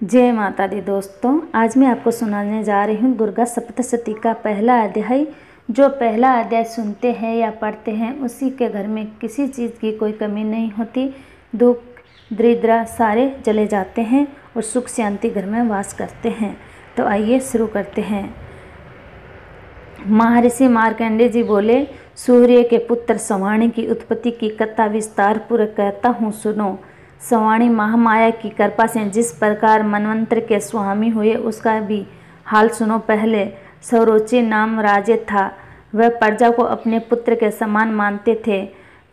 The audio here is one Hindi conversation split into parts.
जय माता दी दोस्तों, आज मैं आपको सुनाने जा रही हूँ दुर्गा सप्तशती का पहला अध्याय। जो पहला अध्याय सुनते हैं या पढ़ते हैं उसी के घर में किसी चीज़ की कोई कमी नहीं होती। दुख दरिद्र सारे चले जाते हैं और सुख शांति घर में वास करते हैं। तो आइए शुरू करते हैं। महर्षि मार्कंडेय जी बोले, सूर्य के पुत्र सवाणी की उत्पत्ति की कथा विस्तार पूर्वक कहता हूँ, सुनो। सवाणी महामाया की कृपा से जिस प्रकार मनवंतर के स्वामी हुए उसका भी हाल सुनो। पहले सौरोची नाम राजे था। वह प्रजा को अपने पुत्र के समान मानते थे,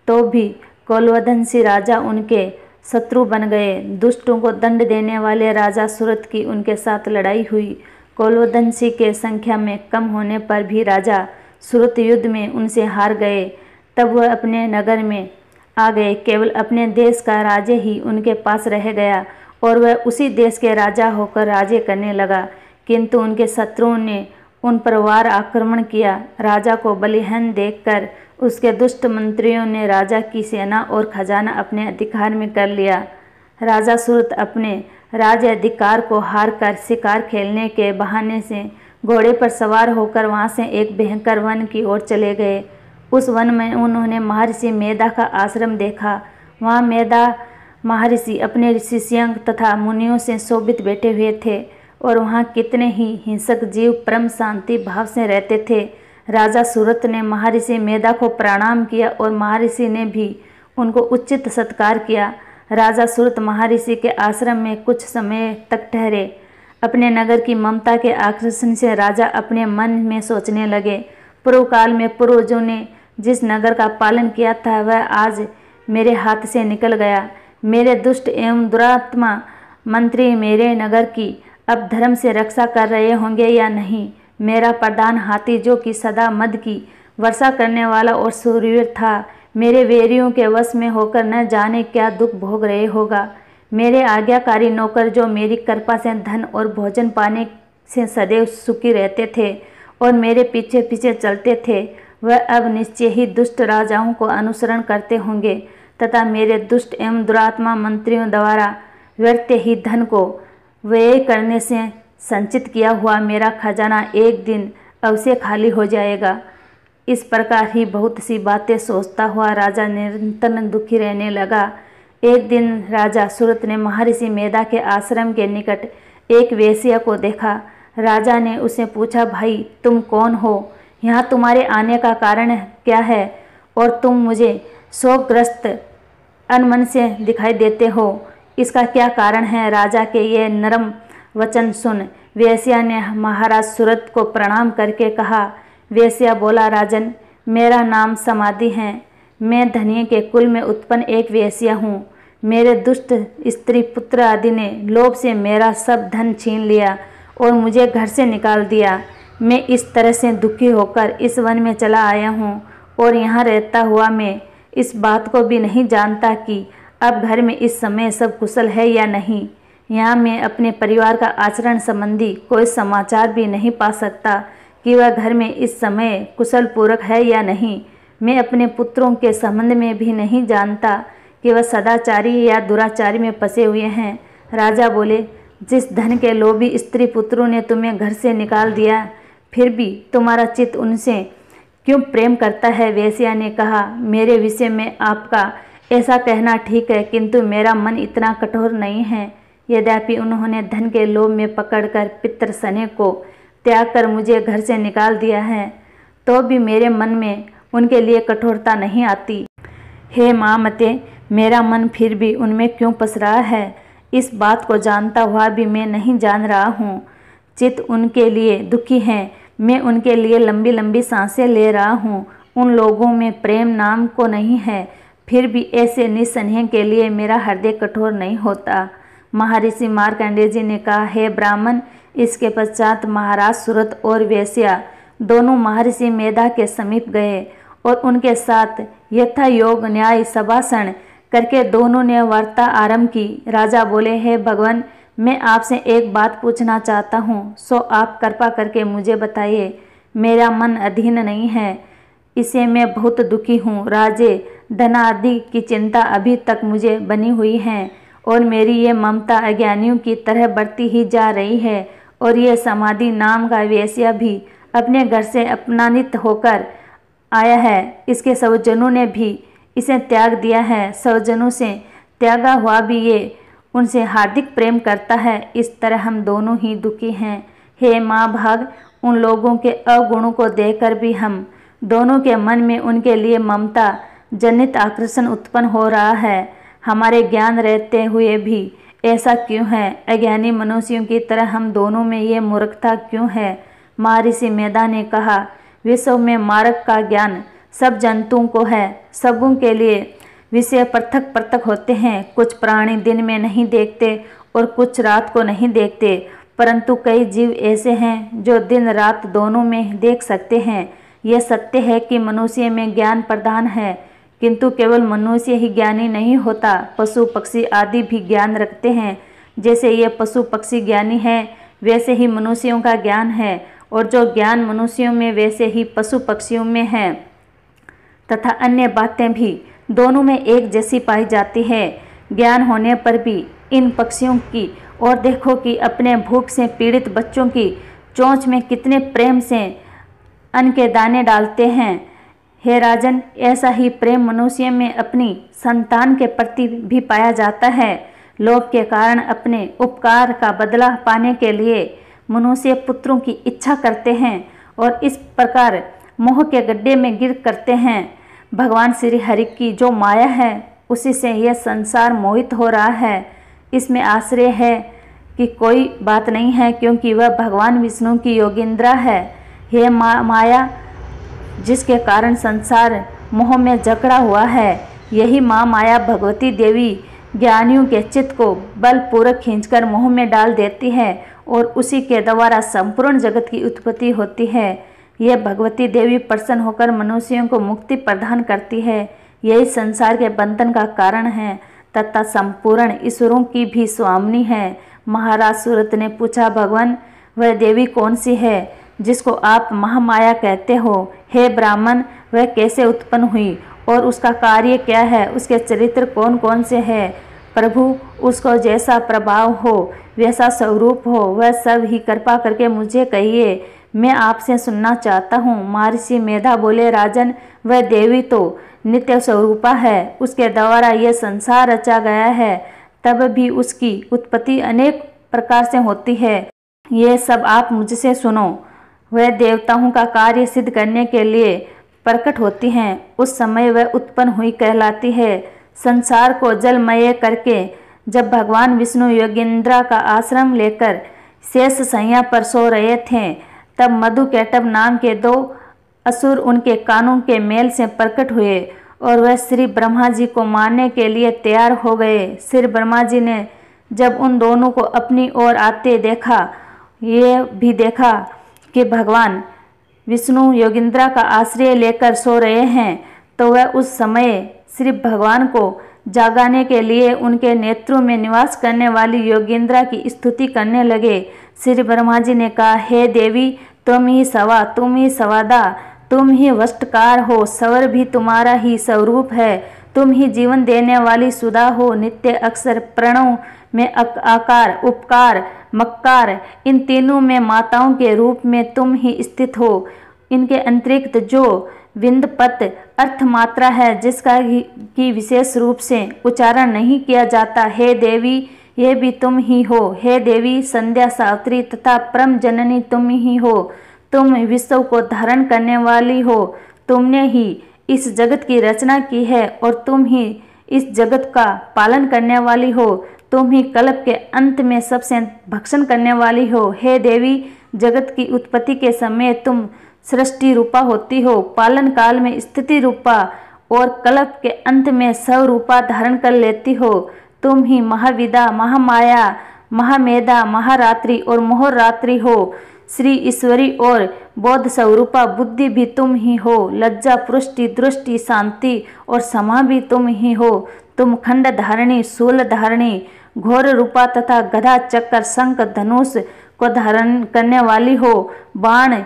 तो भी कौलवदंशी राजा उनके शत्रु बन गए। दुष्टों को दंड देने वाले राजा सुरत की उनके साथ लड़ाई हुई। कौलवदंशी के संख्या में कम होने पर भी राजा सुरत युद्ध में उनसे हार गए। तब वह अपने नगर में आ गए। केवल अपने देश का राजा ही उनके पास रह गया और वह उसी देश के राजा होकर राज्य करने लगा। किंतु उनके शत्रुओं ने उन पर वार आक्रमण किया। राजा को बलिहान देखकर उसके दुष्ट मंत्रियों ने राजा की सेना और खजाना अपने अधिकार में कर लिया। राजा सुरत अपने राज्य अधिकार को हार कर शिकार खेलने के बहाने से घोड़े पर सवार होकर वहां से एक भयंकर वन की ओर चले गए। उस वन में उन्होंने महर्षि मेधा का आश्रम देखा। वहाँ मेधा महर्षि अपने शिष्यों तथा मुनियों से शोभित बैठे हुए थे और वहाँ कितने ही हिंसक जीव परम शांति भाव से रहते थे। राजा सुरत ने महर्षि मेधा को प्रणाम किया और महर्षि ने भी उनको उचित सत्कार किया। राजा सुरत महर्षि के आश्रम में कुछ समय तक ठहरे। अपने नगर की ममता के आकर्षण से राजा अपने मन में सोचने लगे, पूर्व काल में पूर्वजों ने जिस नगर का पालन किया था वह आज मेरे हाथ से निकल गया। मेरे दुष्ट एवं दुरात्मा मंत्री मेरे नगर की अब धर्म से रक्षा कर रहे होंगे या नहीं। मेरा प्रधान हाथी जो कि सदा मद की वर्षा करने वाला और शूरवीर था, मेरे वैरियों के वश में होकर न जाने क्या दुख भोग रहे होगा। मेरे आज्ञाकारी नौकर जो मेरी कृपा से धन और भोजन पाने से सदैव सुखी रहते थे और मेरे पीछे पीछे चलते थे, वह अब निश्चय ही दुष्ट राजाओं को अनुसरण करते होंगे तथा मेरे दुष्ट एवं दुरात्मा मंत्रियों द्वारा व्यर्थ ही धन को व्यय करने से संचित किया हुआ मेरा खजाना एक दिन अवश्य खाली हो जाएगा। इस प्रकार ही बहुत सी बातें सोचता हुआ राजा निरंतर दुखी रहने लगा। एक दिन राजा सुरत ने महर्षि मेधा के आश्रम के निकट एक वेश्या को देखा। राजा ने उसे पूछा, भाई तुम कौन हो? यहाँ तुम्हारे आने का कारण क्या है और तुम मुझे शोकग्रस्त अनमन से दिखाई देते हो, इसका क्या कारण है? राजा के ये नरम वचन सुन वेश्या ने महाराज सुरत को प्रणाम करके कहा। वेश्या बोला, राजन मेरा नाम समाधि है। मैं धनिये के कुल में उत्पन्न एक वेश्या हूँ। मेरे दुष्ट स्त्री पुत्र आदि ने लोभ से मेरा सब धन छीन लिया और मुझे घर से निकाल दिया। मैं इस तरह से दुखी होकर इस वन में चला आया हूँ और यहाँ रहता हुआ मैं इस बात को भी नहीं जानता कि अब घर में इस समय सब कुशल है या नहीं। यहाँ मैं अपने परिवार का आचरण संबंधी कोई समाचार भी नहीं पा सकता कि वह घर में इस समय कुशल पूर्वक है या नहीं। मैं अपने पुत्रों के संबंध में भी नहीं जानता कि वह सदाचारी या दुराचारी में फंसे हुए हैं। राजा बोले, जिस धन के लोभी स्त्री पुत्रों ने तुम्हें घर से निकाल दिया, फिर भी तुम्हारा चित्त उनसे क्यों प्रेम करता है? वेश्या ने कहा, मेरे विषय में आपका ऐसा कहना ठीक है, किंतु मेरा मन इतना कठोर नहीं है। यद्यपि उन्होंने धन के लोभ में पकड़कर पितृ स्नेह को त्याग कर मुझे घर से निकाल दिया है, तो भी मेरे मन में उनके लिए कठोरता नहीं आती। हे मामते, मेरा मन फिर भी उनमें क्यों फंस रहा है? इस बात को जानता हुआ भी मैं नहीं जान रहा हूँ। चित्त उनके लिए दुखी है। मैं उनके लिए लंबी लंबी सांसें ले रहा हूँ। उन लोगों में प्रेम नाम को नहीं है, फिर भी ऐसे निस्नेह के लिए मेरा हृदय कठोर नहीं होता। महर्षि मार्कंडेय जी ने कहा, हे ब्राह्मण। इसके पश्चात महाराज सुरत और वेश्या दोनों महर्षि मेधा के समीप गए और उनके साथ यथा योग न्याय संभाषण करके दोनों ने वार्ता आरंभ की। राजा बोले, हे भगवान, मैं आपसे एक बात पूछना चाहता हूँ, सो आप कृपा करके मुझे बताइए। मेरा मन अधीन नहीं है, इससे मैं बहुत दुखी हूँ। राजे धन आदि की चिंता अभी तक मुझे बनी हुई है और मेरी ये ममता अज्ञानियों की तरह बढ़ती ही जा रही है। और ये समाधि नाम का वेश्या भी अपने घर से अपमानित होकर आया है। इसके स्वजनों ने भी इसे त्याग दिया है। स्वजनों से त्यागा हुआ भी ये उनसे हार्दिक प्रेम करता है। इस तरह हम दोनों ही दुखी हैं। हे माँ भाग, उन लोगों के अवगुणों को देखकर भी हम दोनों के मन में उनके लिए ममता जनित आकर्षण उत्पन्न हो रहा है। हमारे ज्ञान रहते हुए भी ऐसा क्यों है? अज्ञानी मनुष्यों की तरह हम दोनों में ये मूर्खता क्यों है? महर्षि मेधा ने कहा, विश्व में मार्ग का ज्ञान सब जंतुओं को है। सबों के लिए विषय पृथक पृथक होते हैं। कुछ प्राणी दिन में नहीं देखते और कुछ रात को नहीं देखते, परंतु कई जीव ऐसे हैं जो दिन रात दोनों में देख सकते हैं। यह सत्य है कि मनुष्य में ज्ञान प्रधान है, किंतु केवल मनुष्य ही ज्ञानी नहीं होता। पशु पक्षी आदि भी ज्ञान रखते हैं। जैसे ये पशु पक्षी ज्ञानी है, वैसे ही मनुष्यों का ज्ञान है, और जो ज्ञान मनुष्यों में वैसे ही पशु पक्षियों में है। तथा अन्य बातें भी दोनों में एक जैसी पाई जाती है। ज्ञान होने पर भी इन पक्षियों की और देखो कि अपने भूख से पीड़ित बच्चों की चोंच में कितने प्रेम से अन्न के दाने डालते हैं। हे राजन, ऐसा ही प्रेम मनुष्य में अपनी संतान के प्रति भी पाया जाता है। लोभ के कारण अपने उपकार का बदला पाने के लिए मनुष्य पुत्रों की इच्छा करते हैं और इस प्रकार मोह के गड्ढे में गिर करते हैं। भगवान श्री हरि की जो माया है, उसी से यह संसार मोहित हो रहा है। इसमें आश्चर्य है कि कोई बात नहीं है, क्योंकि वह भगवान विष्णु की योगिंद्रा है। हे माया, जिसके कारण संसार मोह में जकड़ा हुआ है, यही माँ माया भगवती देवी ज्ञानियों के चित्त को बलपूर्वक खींचकर मोह में डाल देती है और उसी के द्वारा संपूर्ण जगत की उत्पत्ति होती है। यह भगवती देवी प्रसन्न होकर मनुष्यों को मुक्ति प्रदान करती है। यही संसार के बंधन का कारण है तथा संपूर्ण ईश्वरों की भी स्वामिनी है। महाराज सूरत ने पूछा, भगवान, वह देवी कौन सी है जिसको आप महामाया कहते हो? हे ब्राह्मण, वह कैसे उत्पन्न हुई और उसका कार्य क्या है? उसके चरित्र कौन कौन से हैं? प्रभु, उसको जैसा प्रभाव हो, वैसा स्वरूप हो, वह सब ही कृपा करके मुझे कहिए, मैं आपसे सुनना चाहता हूँ। महर्षि मेधा बोले, राजन, वह देवी तो नित्य स्वरूपा है। उसके द्वारा यह संसार रचा गया है, तब भी उसकी उत्पत्ति अनेक प्रकार से होती है। ये सब आप मुझसे सुनो। वह देवताओं का कार्य सिद्ध करने के लिए प्रकट होती हैं। उस समय वह उत्पन्न हुई कहलाती है। संसार को जलमय करके जब भगवान विष्णु योगेंद्रा का आश्रम लेकर शेष शैया पर सो रहे थे, तब मधुकैटभ नाम के 2 असुर उनके कानों के मेल से प्रकट हुए और वह श्री ब्रह्मा जी को मारने के लिए तैयार हो गए। श्री ब्रह्मा जी ने जब उन दोनों को अपनी ओर आते देखा, ये भी देखा कि भगवान विष्णु योगेंद्रा का आश्रय लेकर सो रहे हैं, तो वह उस समय श्री भगवान को जागाने के लिए उनके नेत्रों में निवास करने वाली योगेंद्रा की स्तुति करने लगे। श्री ब्रह्मा जी ने कहा, हे देवी, तुम ही सवा, तुम ही सवादा, तुम ही वष्टकार हो, स्वर भी तुम्हारा ही स्वरूप है। तुम ही जीवन देने वाली सुधा हो, नित्य अक्षर, प्रणव में आकार, उपकार, मक्कार, इन तीनों में माताओं के रूप में तुम ही स्थित हो। इनके अतिरिक्त जो विंदपत अर्थ मात्रा है, जिसका की विशेष रूप से उच्चारण नहीं किया जाता, हे देवी, ये भी तुम ही हो। हे देवी, संध्या, सावित्री तथा परम जननी तुम ही हो। तुम विश्व को धारण करने वाली हो। तुमने ही इस जगत की रचना की है और तुम ही इस जगत का पालन करने वाली हो। तुम ही कल्प के अंत में सबसे भक्षण करने वाली हो। हे देवी, जगत की उत्पत्ति के समय तुम सृष्टि रूपा होती हो, पालन काल में स्थिति रूपा और कल्प के अंत में स्वरूपा धारण कर लेती हो। तुम ही महाविदा, महामाया, महामेधा, महारात्रि और मोहरात्रि हो। श्री ईश्वरी और बोध स्वरूपा बुद्धि भी तुम ही हो। लज्जा, पुष्टि, दृष्टि, शांति और समा भी तुम ही हो। तुम खंड धारणी, शूल धारणी, घोर रूपा तथा गदा, चक्र, शंख, धनुष को धारण करने वाली हो। बाण,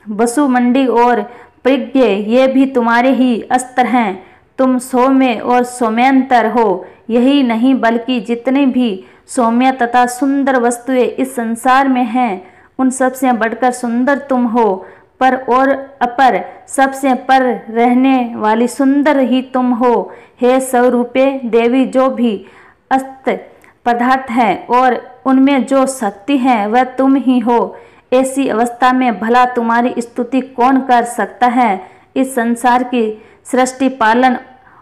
वसुमंडी और प्रज्ञ, ये भी तुम्हारे ही अस्त्र हैं। तुम सौम्य और सौम्यंतर हो। यही नहीं बल्कि जितने भी सौम्य तथा सुंदर वस्तुएं इस संसार में हैं, उन सबसे बढ़कर सुंदर तुम हो। पर और अपर सबसे पर रहने वाली सुंदर ही तुम हो। हे स्वरूपे देवी, जो भी अस्त पदार्थ है और उनमें जो शक्ति है वह तुम ही हो। ऐसी अवस्था में भला तुम्हारी स्तुति कौन कर सकता है। इस संसार की सृष्टि पालन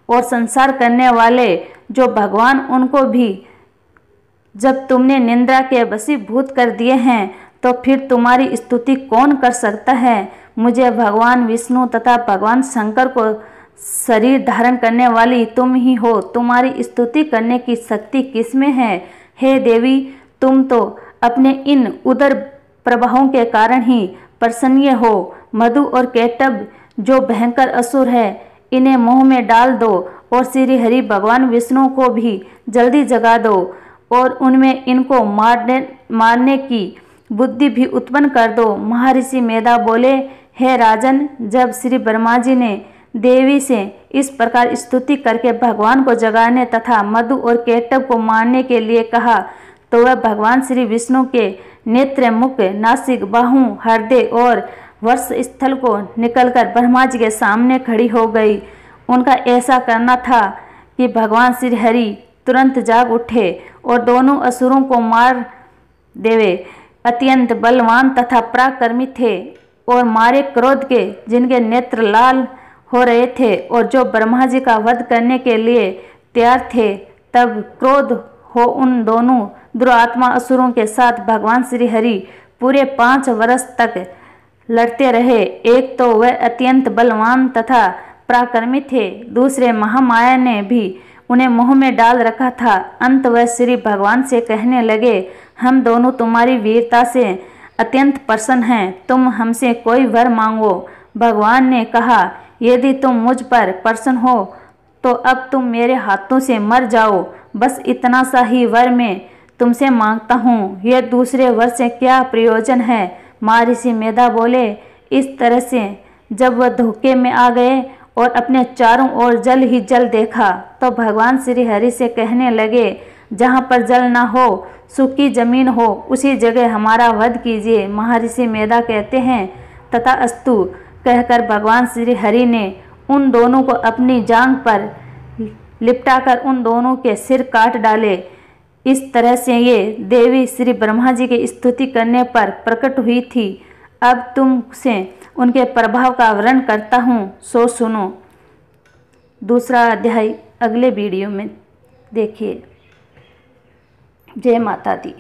और संसार करने वाले जो भगवान, उनको भी जब तुमने निंदा के वशीभूत कर दिए हैं, तो फिर तुम्हारी स्तुति कौन कर सकता है। मुझे भगवान विष्णु तथा भगवान शंकर को शरीर धारण करने वाली तुम ही हो। तुम्हारी स्तुति करने की शक्ति किसमें है। हे देवी, तुम तो अपने इन उदर प्रभावों के कारण ही प्रसन्न हो। मधु और केटब जो भयंकर असुर है, इन्हें मोह में डाल दो और श्री हरि भगवान विष्णु को भी जल्दी जगा दो और उनमें इनको मारने की बुद्धि भी उत्पन्न कर दो। महर्षि मेधा बोले, हे राजन, जब श्री ब्रह्मा जी ने देवी से इस प्रकार स्तुति करके भगवान को जगाने तथा मधु और केटब को मारने के लिए कहा, तो वह भगवान श्री विष्णु के नेत्र, मुख, नासिक, बाहु, हृदय और वर्ष स्थल को निकलकर ब्रह्मा जी के सामने खड़ी हो गई। उनका ऐसा करना था कि भगवान श्री हरि तुरंत जाग उठे और दोनों असुरों को मार देवे। अत्यंत बलवान तथा पराक्रमी थे और मारे क्रोध के, जिनके नेत्र लाल हो रहे थे और जो ब्रह्मा जी का वध करने के लिए तैयार थे। तब क्रोध हो उन दोनों दुरात्मा असुरों के साथ भगवान श्री हरि पूरे 5 वर्ष तक लड़ते रहे। एक तो वह अत्यंत बलवान तथा पराक्रमी थे, दूसरे महामाया ने भी उन्हें मोह में डाल रखा था। अंत वह श्री भगवान से कहने लगे, हम दोनों तुम्हारी वीरता से अत्यंत प्रसन्न हैं, तुम हमसे कोई वर मांगो। भगवान ने कहा, यदि तुम मुझ पर प्रसन्न हो तो अब तुम मेरे हाथों से मर जाओ। बस इतना सा ही वर मैं तुमसे मांगता हूँ, यह दूसरे वर से क्या प्रयोजन है। महर्षि मेधा बोले, इस तरह से जब वह धोखे में आ गए और अपने चारों ओर जल ही जल देखा, तो भगवान श्री हरि से कहने लगे, जहाँ पर जल ना हो, सूखी जमीन हो, उसी जगह हमारा वध कीजिए। महर्षि मेधा कहते हैं, तथा अस्तु कहकर भगवान श्री हरि ने उन दोनों को अपनी जांघ पर लिपटाकर उन दोनों के सिर काट डाले। इस तरह से ये देवी श्री ब्रह्मा जी की स्तुति करने पर प्रकट हुई थी। अब तुमसे उनके प्रभाव का वर्णन करता हूँ, सो सुनो। दूसरा अध्याय अगले वीडियो में देखिए। जय माता दी।